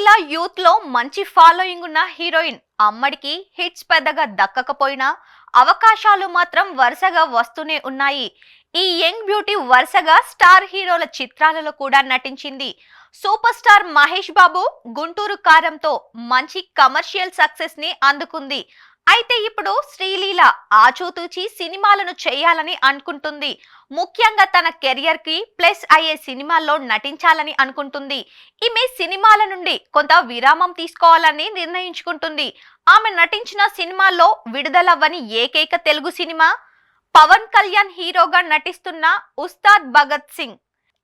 Sreeleela youth లో మంచి following ఉన్న హీరోయిన్. అమ్మడికి హిట్స్ పెద్దగా దక్కకపోయినా అవకాశాలు మాత్రం వరుసగా వస్తూనే ఉన్నాయి. ఈ యంగ్ బ్యూటీ వరుసగా స్టార్ హీరోల చిత్రాలలో కూడా నటించింది. సూపర్ స్టార్ మహేష్ బాబు గుంటూరు కారంతో మంచి కమర్షియల్ సక్సెస్ ని అందుకుంది. అయితే ఇప్పుడు శ్రీలీల ఆచూతూచి సినిమాలను చేయాలని అనుకుంటుంది. ముఖ్యంగా తన కెరియర్ కి ప్లస్ అయ్యే సినిమాల్లో నటించాలని అనుకుంటుంది. ఈమె సినిమాల నుండి కొంత విరామం తీసుకోవాలని నిర్ణయించుకుంటుంది. ఆమె నటించిన సినిమాల్లో విడుదలవ్వని ఏకైక తెలుగు సినిమా పవన్ కళ్యాణ్ హీరోగా నటిస్తున్న ఉస్తాద్ భగత్ సింగ్.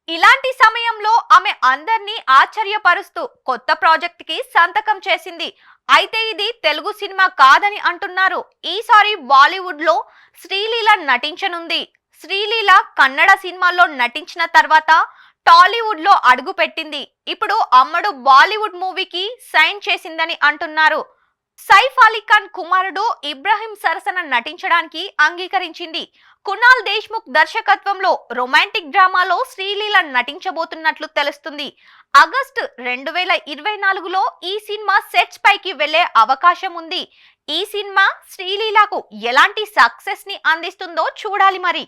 ఇలాంటి సమయంలో ఆమె అందర్నీ ఆశ్చర్యపరుస్తూ కొత్త ప్రాజెక్ట్ కి సంతకం చేసింది. అయితే ఇది తెలుగు సినిమా కాదని అంటున్నారు. ఈసారి బాలీవుడ్ లో శ్రీలీల నటించనుంది. శ్రీలీల కన్నడ సినిమాల్లో నటించిన తర్వాత టాలీవుడ్ లో అడుగు పెట్టింది. ఇప్పుడు అమ్మడు బాలీవుడ్ మూవీకి సైన్ చేసిందని అంటున్నారు. సైఫ్ అలీ ఖాన్ కుమారుడు ఇబ్రాహిం సరసన నటించడానికి అంగీకరించింది. కునాల్ దేశ్ముఖ్ దర్శకత్వంలో రొమాంటిక్ డ్రామాలో శ్రీలీల నటించబోతున్నట్లు తెలుస్తుంది. ఆగస్టు 2024లో ఈ సినిమా సెట్స్ పైకి వెళ్లే అవకాశం ఉంది. ఈ సినిమా శ్రీలీలకు ఎలాంటి సక్సెస్ ని అందిస్తుందో చూడాలి మరి.